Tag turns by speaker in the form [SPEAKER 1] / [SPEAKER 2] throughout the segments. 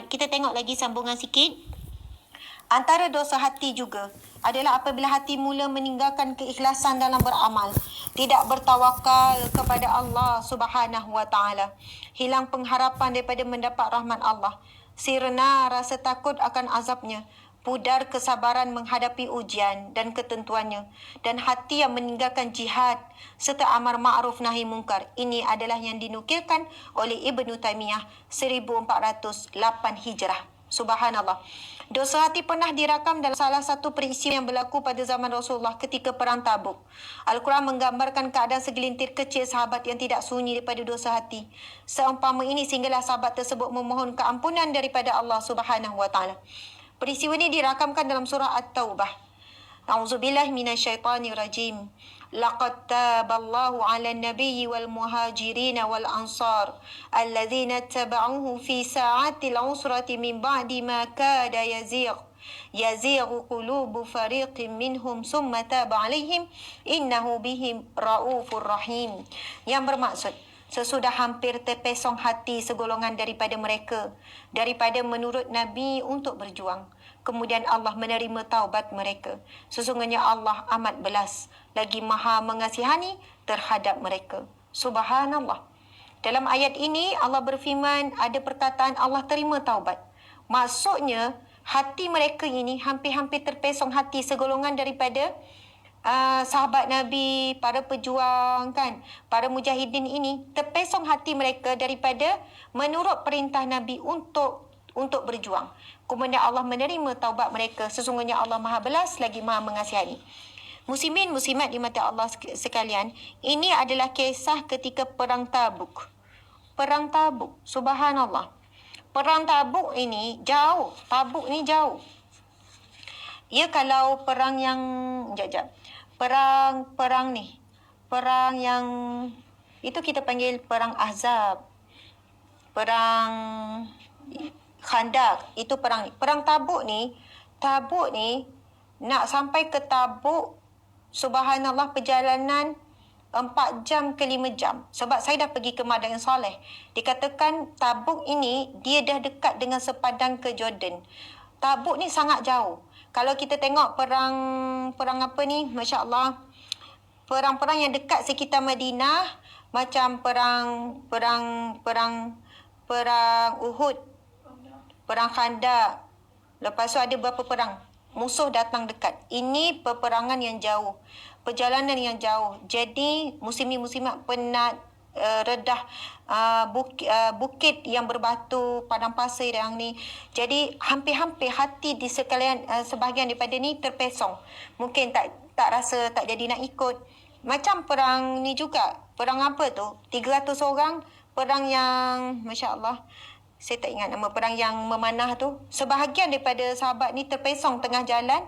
[SPEAKER 1] kita tengok lagi sambungan sikit. Antara dosa hati juga adalah apabila hati mula meninggalkan keikhlasan dalam beramal, tidak bertawakal kepada Allah Subhanahu wa taala, hilang pengharapan daripada mendapat rahmat Allah, sirna rasa takut akan azabnya, pudar kesabaran menghadapi ujian dan ketentuannya, dan hati yang meninggalkan jihad serta amar ma'ruf nahi mungkar. Ini adalah yang dinukilkan oleh Ibnu Taimiyah 1408 Hijrah. Subhanallah. Dosa hati pernah dirakam dalam salah satu peristiwa yang berlaku pada zaman Rasulullah ketika perang Tabuk. Al-Quran menggambarkan keadaan segelintir kecil sahabat yang tidak sunyi daripada dosa hati. Seumpama ini sehinggalah sahabat tersebut memohon keampunan daripada Allah Subhanahu wa taala. Peristiwa ini dirakamkan dalam surah At-Taubah. A'udzubillahi minasyaitanirrajim. Laqad taballahu 'alan nabiyyi wal muhajirin wal ansar alladzina ittaba'uhu fi sa'atil 'usrati min ba'di ma kada yazighu qulubu fariqin minhum summa taba 'alaihim innahu bihim raufur rahim. Yang bermaksud, sesudah hampir terpesong hati segolongan daripada mereka daripada menurut Nabi untuk berjuang, kemudian Allah menerima taubat mereka. Sesungguhnya Allah amat belas lagi maha mengasihani terhadap mereka. Subhanallah. Dalam ayat ini Allah berfirman ada perkataan Allah terima taubat. Maksudnya hati mereka ini hampir-hampir terpesong hati segolongan daripada sahabat Nabi, para pejuang kan, para mujahidin ini terpesong hati mereka daripada menurut perintah Nabi untuk berjuang. Kemudian Allah menerima taubat mereka. Sesungguhnya Allah Maha Belas lagi Maha Mengasihani. Muslimin muslimat di mata Allah sekalian, ini adalah kisah ketika perang Tabuk. Perang Tabuk, subhanallah. Perang Tabuk ini jauh. Tabuk ni jauh. Ya, kalau perang yang perang yang itu kita panggil perang Ahzab, perang Khandak, itu perang ni. Perang Tabuk ni nak sampai ke Tabuk, subhanallah, perjalanan 4 jam ke 5 jam. Sebab saya dah pergi ke Madain Saleh. Dikatakan Tabuk ini dia dah dekat dengan sepadang ke Jordan. Tabuk ni sangat jauh. Kalau kita tengok perang apa ni, Masya Allah, perang-perang yang dekat sekitar Madinah, macam perang Uhud, perang Khandak. Lepas tu ada beberapa perang. Musuh datang dekat. Ini peperangan yang jauh. Perjalanan yang jauh. Jadi muslimin-muslimat penat redah bukit yang berbatu, padang pasir yang ni. Jadi hampir-hampir hati di sekalian sebahagian daripada ni terpesong. Mungkin tak rasa tak jadi nak ikut. Macam perang ni juga. Perang apa tu? 300 orang. Perang yang Masya Allah, saya tak ingat nama, perang yang memanah tu. Sebahagian daripada sahabat ni terpesong tengah jalan.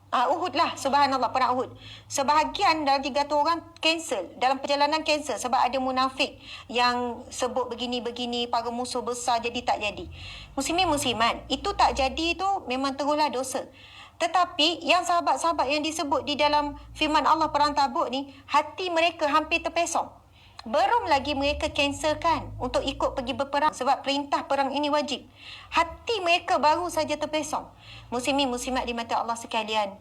[SPEAKER 1] Uhud lah, subhanallah, perang Uhud. Sebahagian dalam 300 orang cancel, dalam perjalanan cancel sebab ada munafik yang sebut begini-begini, para musuh besar, jadi tak jadi. Muslimin muslimat, itu tak jadi tu memang teruslah dosa. Tetapi yang sahabat-sahabat yang disebut di dalam firman Allah perang Tabuk ni, hati mereka hampir terpesong. Belum lagi mereka cancelkan untuk ikut pergi berperang sebab perintah perang ini wajib. Hati mereka baru saja terpesong. Muslimin muslimat di mata Allah sekalian,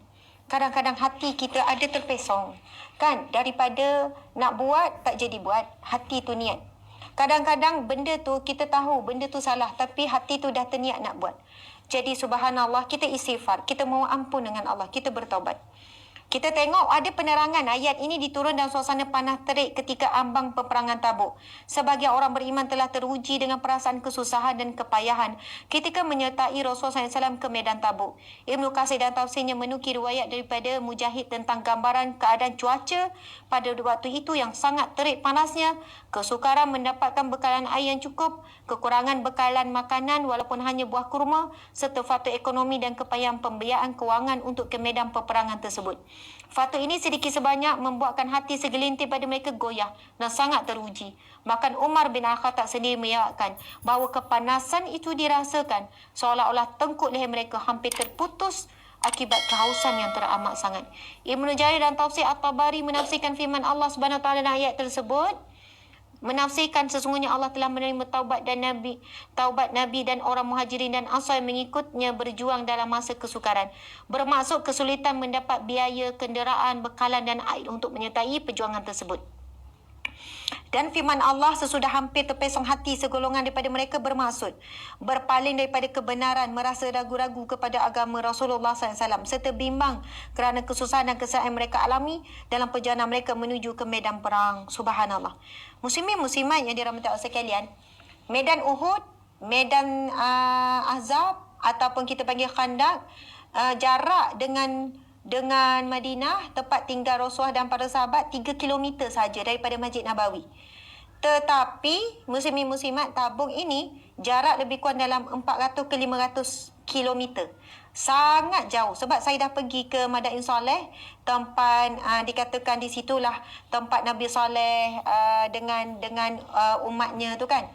[SPEAKER 1] kadang-kadang hati kita ada terpesong kan, daripada nak buat tak jadi buat, hati tu niat. Kadang-kadang benda tu kita tahu benda tu salah, tapi hati tu dah terniat nak buat. Jadi subhanallah, kita istighfar, kita mohon ampun dengan Allah, kita bertaubat. Kita tengok ada penerangan ayat ini diturun dalam suasana panas terik ketika ambang peperangan Tabuk. Sebagian orang beriman telah teruji dengan perasaan kesusahan dan kepayahan ketika menyertai Rasulullah SAW ke medan Tabuk. Ibnu Katsir dan tafsirnya menukil riwayat daripada Mujahid tentang gambaran keadaan cuaca pada waktu itu yang sangat terik panasnya, kesukaran mendapatkan bekalan air yang cukup, kekurangan bekalan makanan walaupun hanya buah kurma, serta faktor ekonomi dan kepayahan pembiayaan kewangan untuk ke medan peperangan tersebut. Faktor ini sedikit sebanyak membuatkan hati segelintir pada mereka goyah dan sangat teruji. Bahkan Umar bin Al-Khattab sendiri menyatakan bahawa kepanasan itu dirasakan seolah-olah tengkuk leher mereka hampir terputus akibat kehausan yang teramat sangat. Ibnu Jarir dan tafsir At-Tabari menafsirkan firman Allah Subhanahu Wa Taala dalam ayat tersebut, menafsirkan sesungguhnya Allah telah menerima taubat Nabi dan orang Muhajirin dan Ansar yang mengikutnya berjuang dalam masa kesukaran. Bermaksud kesulitan mendapat biaya, kenderaan, bekalan dan air untuk menyertai perjuangan tersebut. Dan firman Allah sesudah hampir terpesong hati segolongan daripada mereka bermaksud berpaling daripada kebenaran, merasa ragu-ragu kepada agama Rasulullah SAW serta bimbang kerana kesusahan dan kesalahan mereka alami dalam perjalanan mereka menuju ke medan perang. Subhanallah. Muslimin muslimat yang dirahmati Allah sekalian, medan Uhud, medan Ahzab ataupun kita panggil Khandaq, jarak dengan Madinah, tempat tinggal Rasulullah dan para sahabat 3 kilometer saja daripada Masjid Nabawi. Tetapi muslimin muslimat, Tabuk ini jarak lebih kurang dalam 400 ke 500 kilometer. Sangat jauh sebab saya dah pergi ke Madain Saleh, tempat dikatakan di situlah tempat Nabi Saleh dengan umatnya tu kan.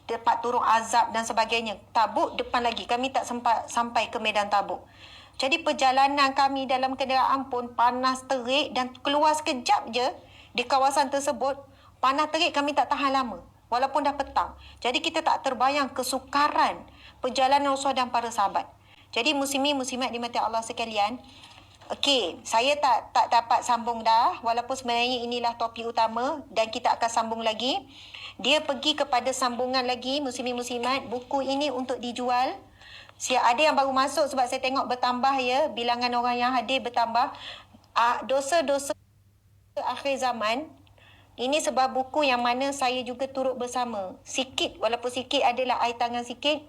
[SPEAKER 1] Tempat turun azab dan sebagainya. Tabuk depan lagi. Kami tak sempat sampai ke medan Tabuk. Jadi perjalanan kami dalam kenderaan pun panas terik dan keluar sekejap je di kawasan tersebut. Panas terik kami tak tahan lama walaupun dah petang. Jadi kita tak terbayang kesukaran perjalanan Rasulullah dan para sahabat. Jadi muslimin muslimat dimati Allah sekalian. Okey, saya tak dapat sambung dah walaupun sebenarnya inilah topik utama dan kita akan sambung lagi. Dia pergi kepada sambungan lagi muslimin muslimat. Buku ini untuk dijual. Ada yang baru masuk sebab saya tengok bertambah ya, bilangan orang yang hadir bertambah. Dosa-dosa akhir zaman. Ini sebuah buku yang mana saya juga turut bersama. Sikit, walaupun sikit adalah air tangan sikit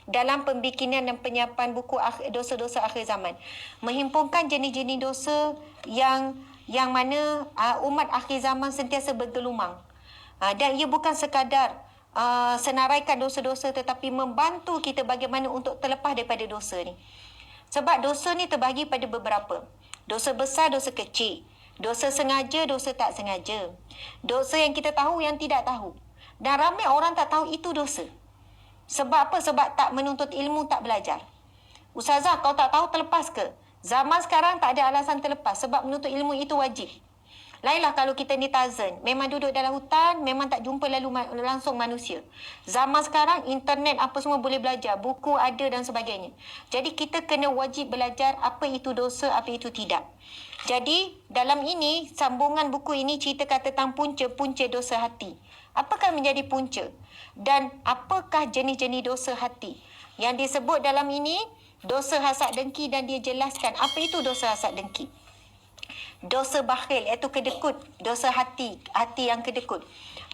[SPEAKER 1] dalam pembikinan dan penyiapan buku dosa-dosa akhir zaman. Menghimpunkan jenis-jenis dosa yang mana umat akhir zaman sentiasa bergelumang. Dan ia bukan sekadar senaraikan dosa-dosa tetapi membantu kita bagaimana untuk terlepas daripada dosa ni. Sebab dosa ni terbahagi pada beberapa. Dosa besar, dosa kecil. Dosa sengaja, dosa tak sengaja. Dosa yang kita tahu, yang tidak tahu. Dan ramai orang tak tahu itu dosa. Sebab apa? Sebab tak menuntut ilmu, tak belajar. Ustazah, kau tak tahu terlepas ke? Zaman sekarang tak ada alasan terlepas sebab menuntut ilmu itu wajib. Lainlah kalau kita ni Tarzan, memang duduk dalam hutan, memang tak jumpa langsung manusia. Zaman sekarang internet apa semua boleh belajar, buku ada dan sebagainya. Jadi kita kena wajib belajar apa itu dosa, apa itu tidak. Jadi dalam ini, sambungan buku ini ceritakan tentang punca-punca dosa hati. Apakah menjadi punca? Dan apakah jenis-jenis dosa hati? Yang disebut dalam ini, dosa hasad dengki, dan dia jelaskan apa itu dosa hasad dengki. Dosa bakhil iaitu kedekut, dosa hati yang kedekut.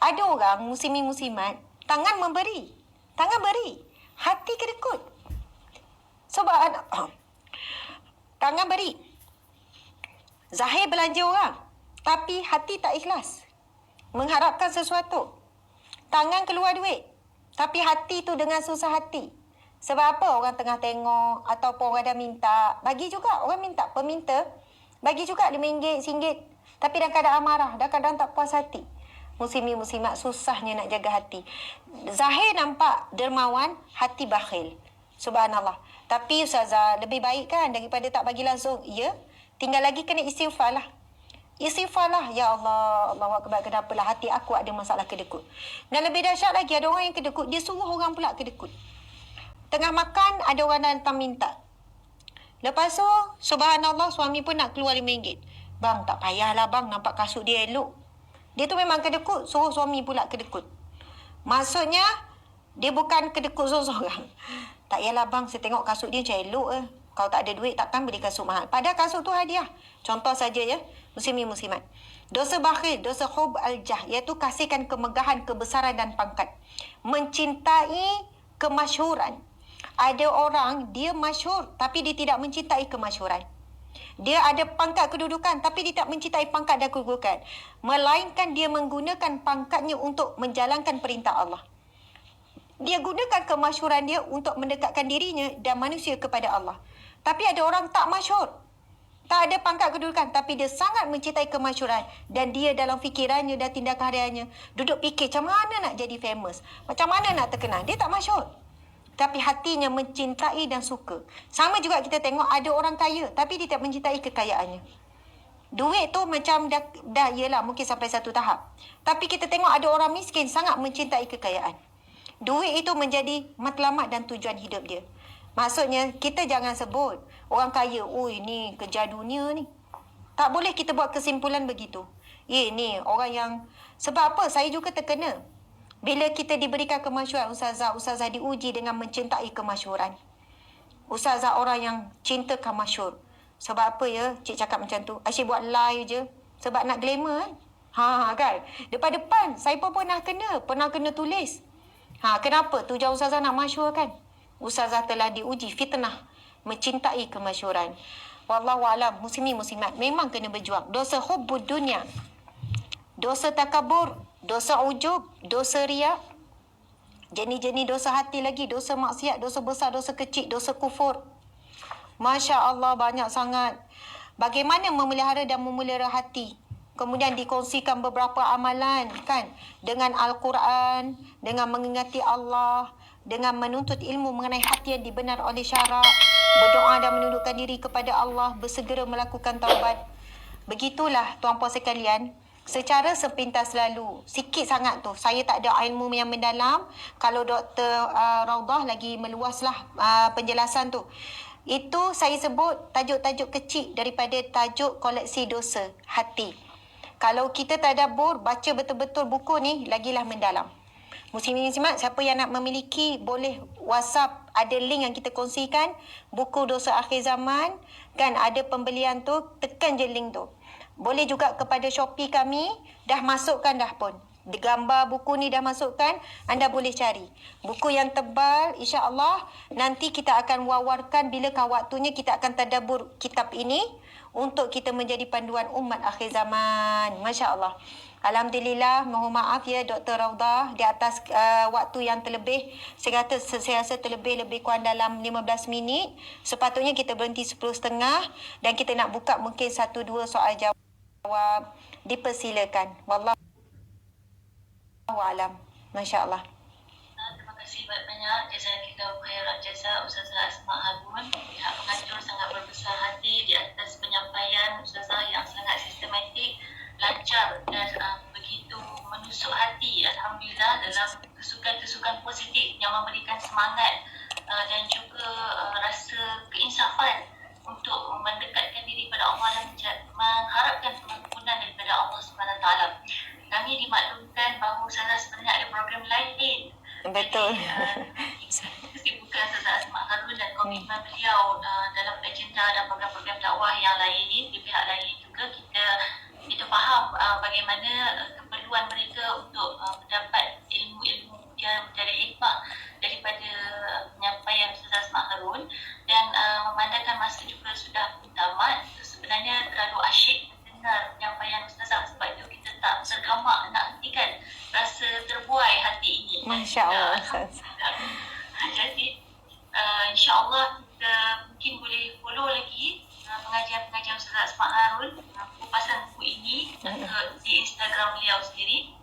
[SPEAKER 1] Ada orang muslimin muslimat, tangan memberi, tangan beri, hati kedekut. Sebab tangan beri, zahir belanja orang, tapi hati tak ikhlas, mengharapkan sesuatu. Tangan keluar duit, tapi hati tu dengan susah hati. Sebab apa? Orang tengah tengok ataupun orang dah minta, bagi juga orang minta, peminta bagi juga RM5, RM1, tapi dalam keadaan amarah, dalam keadaan tak puas hati. Muslimin muslimat, susahnya nak jaga hati. Zahir nampak dermawan, hati bakhil. Subhanallah. Tapi Ustazah, lebih baik kan daripada tak bagi langsung? Ya, tinggal lagi kena istighfar lah. Istighfar lah. Ya Allah, Allah Akbar, kenapalah hati aku ada masalah kedekut. Dan lebih dahsyat lagi, ada orang yang kedekut, dia suruh orang pula kedekut. Tengah makan, ada orang datang minta. Lepas tu, subhanallah, suami pun nak keluar RM5. Bang, tak payahlah bang, nampak kasut dia elok. Dia tu memang kedekut, suruh suami pula kedekut. Maksudnya, dia bukan kedekut seorang-seorang. Tak payahlah bang, saya tengok kasut dia macam elok Kau tak ada duit, takkan beli kasut mahal. Padahal kasut tu hadiah. Contoh saja ya, muslimin muslimat. Dosa bakhil, dosa hub al-jah, iaitu kasihkan kemegahan, kebesaran dan pangkat. Mencintai kemasyhuran. Ada orang, dia masyhur tapi dia tidak mencintai kemasyhuran. Dia ada pangkat kedudukan tapi dia tak mencintai pangkat dan kedudukan. Melainkan dia menggunakan pangkatnya untuk menjalankan perintah Allah. Dia gunakan kemasyhuran dia untuk mendekatkan dirinya dan manusia kepada Allah. Tapi ada orang tak masyhur, tak ada pangkat kedudukan, tapi dia sangat mencintai kemasyhuran. Dan dia dalam fikirannya dan tindakan hariannya duduk fikir macam mana nak jadi famous, macam mana nak terkenal. Dia tak masyhur, tapi hatinya mencintai dan suka. Sama juga kita tengok ada orang kaya, tapi dia tak mencintai kekayaannya. Duit tu macam dah yelah mungkin sampai satu tahap. Tapi kita tengok ada orang miskin sangat mencintai kekayaan. Duit itu menjadi matlamat dan tujuan hidup dia. Maksudnya kita jangan sebut orang kaya, oi ni kejar dunia ni. Tak boleh kita buat kesimpulan begitu. Ni orang yang, sebab apa? Saya juga terkena. Bila kita diberikan kemasyhuran, ustazah diuji dengan mencintai kemasyhuran. Ustazah orang yang cintakan masyhur. Sebab apa ya cik cakap macam tu? Asyik buat live je. Sebab nak glamour kan? Kan? Depan-depan saya pun pernah kena tulis. Kenapa? Tujuan ustazah nak masyhur kan? Ustazah telah diuji fitnah mencintai kemasyhuran. Wallahualam, muslimin muslimat memang kena berjuang. Dosa hubbud dunia, dosa takabur, dosa ujub, dosa riya, jenis-jenis dosa hati lagi, dosa maksiat, dosa besar, dosa kecil, dosa kufur. Masya Allah, banyak sangat. Bagaimana memelihara dan memelihara hati? Kemudian dikongsikan beberapa amalan kan, dengan Al-Quran, dengan mengingati Allah, dengan menuntut ilmu mengenai hati yang dibenar oleh syarak, berdoa dan menundukkan diri kepada Allah, bersegera melakukan taubat. Begitulah tuan-puan sekalian, secara sepintas lalu, sikit sangat tu. Saya tak ada ilmu yang mendalam. Kalau Dr. Raudah lagi meluaslah penjelasan tu. Itu saya sebut tajuk-tajuk kecil daripada tajuk koleksi dosa hati. Kalau kita tadabbur, baca betul-betul buku ni, lagilah mendalam. Muslimin muslimat, siapa yang nak memiliki, boleh WhatsApp, ada link yang kita kongsikan, buku dosa akhir zaman, kan ada pembelian tu, tekan je link tu. Boleh juga kepada Shopee kami, dah masukkan dah pun. Gambar buku ni dah masukkan, anda boleh cari. Buku yang tebal, insya-Allah nanti kita akan wawarkan bilakah waktunya kita akan tadabbur kitab ini untuk kita menjadi panduan umat akhir zaman. Masya-Allah. Alhamdulillah, mohon maaf ya Dr. Raudah di atas waktu yang terlebih. Saya rasa terlebih kurang dalam 15 minit. Sepatutnya kita berhenti 10.30 dan kita nak buka mungkin 1-2 soal jawab. Dipersilakan. Wallahu alam. Masya-Allah.
[SPEAKER 2] Terima kasih banyak-banyak. Jazakallahu khairan jazak Ustazah Asma Harun. Pihak pengatur sangat berbesar hati di atas penyampaian Ustazah yang sangat sistematik, lancar dan begitu menusuk hati. Alhamdulillah, dalam kesukan-kesukan positif yang memberikan semangat dan juga rasa keinsafan untuk mendekatkan diri pada Allah dan mengharapkan pengampunan daripada Allah SWT. Kami dimaklumkan bahawa Ustazah sebenarnya ada program lain.
[SPEAKER 1] Betul.
[SPEAKER 2] Kesibukan Ustazah Asma Harun dan komitmen beliau dalam agenda dan program-program dakwah yang lain di pihak lain juga, kita faham bagaimana keperluan mereka untuk mendapat ilmu-ilmu yang dari hikmah daripada penyampaian Ustazah Asma Harun, dan memandangkan masa juga sudah pun tamat. Sebenarnya terlalu asyik dengar penyampaian Ustazah, sebab itu kita tak tergamak nak hentikan rasa terbuai hati ini.
[SPEAKER 1] Masya Allah.
[SPEAKER 2] Jadi insya-Allah kita mungkin boleh follow lagi pengajian-pengajian Ustazah Asma Harun, kupasan buku ini di Instagram beliau sendiri.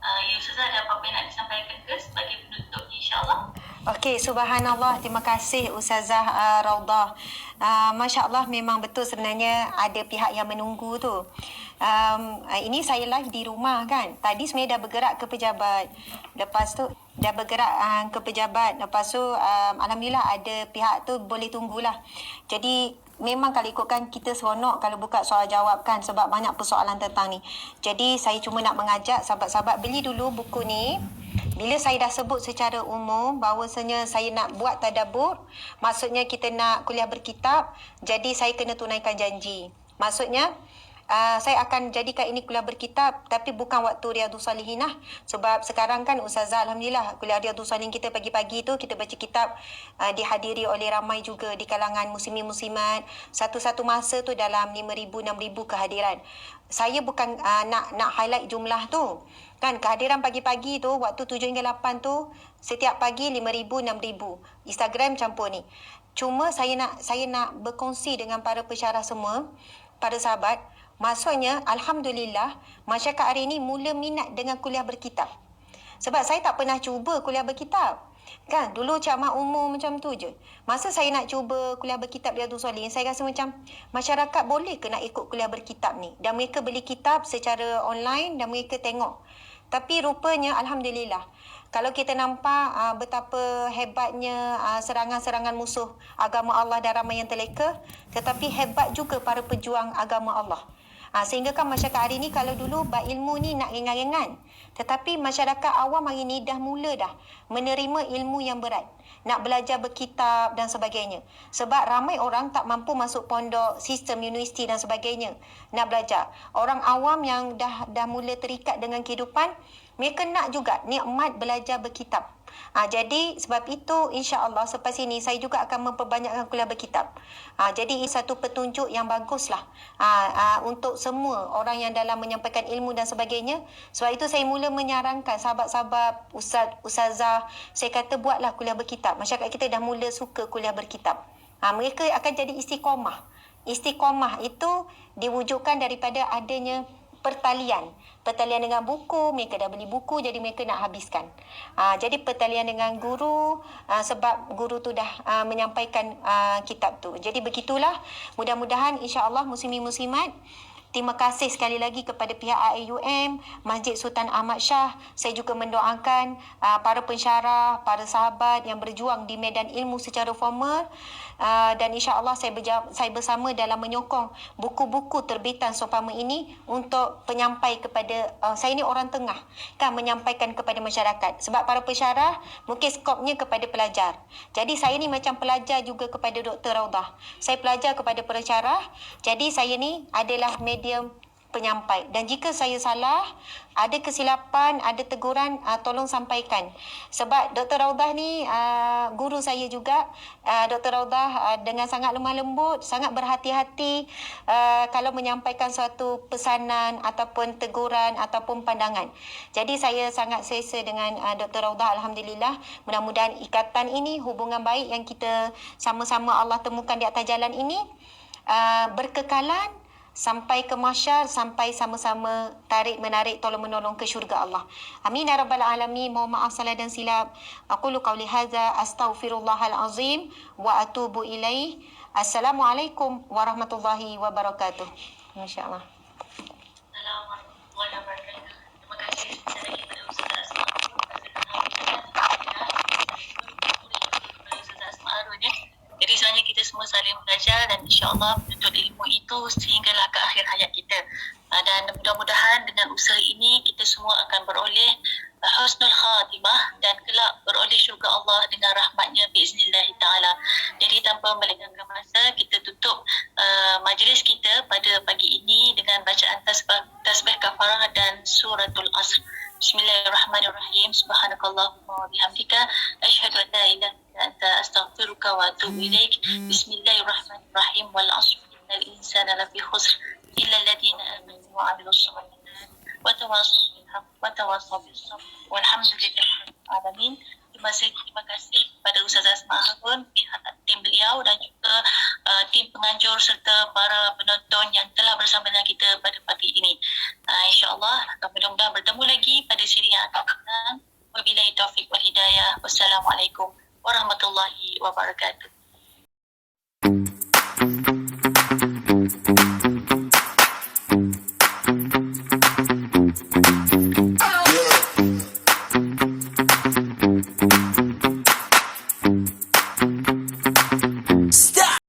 [SPEAKER 2] Ya Ustazah, ada apa-apa yang nak disampaikan ke sebagai penutup insya-Allah?
[SPEAKER 1] Okey, subhanallah, terima kasih Ustazah Raudah. Masya Allah, memang betul sebenarnya ada pihak yang menunggu tu. Ini saya live di rumah kan. Tadi sebenarnya dah bergerak ke pejabat. Lepas tu dah bergerak ke pejabat. Lepas tu alhamdulillah ada pihak tu boleh tunggulah. Jadi memang kalau ikutkan kita seronok kalau buka soal jawab kan, sebab banyak persoalan tentang ni. Jadi saya cuma nak mengajak sahabat-sahabat beli dulu buku ni. Bila saya dah sebut secara umum bahawasanya saya nak buat tadabbur, maksudnya kita nak kuliah berkitab, jadi saya kena tunaikan janji. Maksudnya saya akan jadikan ini kuliah berkitab, tapi bukan waktu Riyadhus Salihin lah. Sebab sekarang kan Ustazah, alhamdulillah, kuliah Riyadhus Salihin kita pagi-pagi tu kita baca kitab dihadiri oleh ramai juga di kalangan muslimin muslimat. Satu-satu masa tu dalam 5,000 6,000 kehadiran. Saya bukan nak highlight jumlah tu. Kan kehadiran pagi-pagi tu waktu 7 hingga 8 tu setiap pagi 5,000 6,000. Instagram campur ni. Cuma saya nak berkongsi dengan para pensyarah semua, para sahabat. Maksudnya, alhamdulillah, masyarakat hari ini mula minat dengan kuliah berkitab. Sebab saya tak pernah cuba kuliah berkitab. Kan dulu ceramah umum macam tu je. Masa saya nak cuba kuliah berkitab Riyadhus Shalihin, saya rasa macam masyarakat boleh ke nak ikut kuliah berkitab ni? Dan mereka beli kitab secara online dan mereka tengok. Tapi rupanya alhamdulillah, kalau kita nampak betapa hebatnya serangan-serangan musuh agama Allah dan ramai yang terleka, tetapi hebat juga para pejuang agama Allah. Sehingga kan masyarakat hari ni kalau dulu ilmu ni nak ringan-ringan, tetapi masyarakat awam hari ni dah mula dah menerima ilmu yang berat, nak belajar berkitab dan sebagainya. Sebab ramai orang tak mampu masuk pondok, sistem universiti dan sebagainya nak belajar. Orang awam yang dah mula terikat dengan kehidupan, mereka nak juga nikmat belajar berkitab. Jadi sebab itu insya-Allah selepas ini saya juga akan memperbanyakkan kuliah berkitab. Jadi ini satu petunjuk yang baguslah untuk semua orang yang dalam menyampaikan ilmu dan sebagainya. Sebab itu saya mula menyarankan sahabat-sahabat, ustazah, saya kata buatlah kuliah berkitab. Masyarakat kita dah mula suka kuliah berkitab. Mereka akan jadi istiqamah. Istiqamah itu diwujudkan daripada adanya pertalian dengan buku. Mereka dah beli buku, jadi mereka nak habiskan. Jadi pertalian dengan guru, sebab guru tu dah menyampaikan kitab tu. Jadi begitulah, mudah-mudahan insya-Allah muslimin-muslimat, terima kasih sekali lagi kepada pihak AIUM, Masjid Sultan Ahmad Shah. Saya juga mendoakan para pensyarah, para sahabat yang berjuang di medan ilmu secara formal, dan insya-Allah saya bersama dalam menyokong buku-buku terbitan seumpama ini untuk penyampai kepada saya ni orang tengah kan, menyampaikan kepada masyarakat. Sebab para pensyarah mungkin skopnya kepada pelajar. Jadi saya ni macam pelajar juga kepada Dr. Raudah. Saya pelajar kepada pensyarah. Jadi saya ni adalah medium penyampai. Dan jika saya salah, ada kesilapan, ada teguran, tolong sampaikan. Sebab Dr. Raudah ni guru saya juga. Dr. Raudah dengan sangat lemah lembut, sangat berhati-hati kalau menyampaikan suatu pesanan ataupun teguran ataupun pandangan. Jadi saya sangat selesa dengan Dr. Raudah, alhamdulillah. Mudah-mudahan ikatan ini, hubungan baik yang kita sama-sama Allah temukan di atas jalan ini berkekalan sampai ke mahsyar, sampai sama-sama tarik-menarik, tolong-menolong ke syurga Allah. Amin ya rabbal alamin. Mohon maaf salah dan silap. Aqulu qawli hadza astaghfirullahal azim wa atubu ilaih. Assalamualaikum warahmatullahi wabarakatuh. Masya-Allah.
[SPEAKER 2] Assalamualaikum warahmatullahi wabarakatuh. Terima kasih sekali lagi kepada Ustazah Asma. Jadi sebenarnya kita semua saling belajar dan insya-Allah menuntut ilmu itu sehinggalah ke akhir hayat kita. Dan mudah-mudahan dengan usaha ini kita semua akan beroleh husnul khatimah dan kelak beroleh syurga Allah dengan rahmatnya biiznillah ta'ala. Jadi tanpa melengahkan masa, kita tutup majlis kita pada pagi ini dengan bacaan tasbih kafarah dan suratul asr. Bismillahirrahmanirrahim. Subhanakallahumma wa bihamdika asyhadu an la ilaha illa anta astaghfiruka wa atubu ilaik. Bismillahirrahmanirrahim. Wal 'asri innal insana lafi khusr illa alladhina amanu wa 'amilus shalihat wa tawassaw bil haqq wa tawassaw bis sabr. Walhamdulillahirabbil alamin. Terima kasih kepada Ustazah Asma Harun, pihak tim beliau dan juga tim penganjur serta para penonton yang telah bersama dengan kita pada pagi ini. InsyaAllah mudah-mudahan bertemu lagi pada siri yang akan datang. Wabillahi taufiq wal hidayah. Wassalamualaikum warahmatullahi wabarakatuh.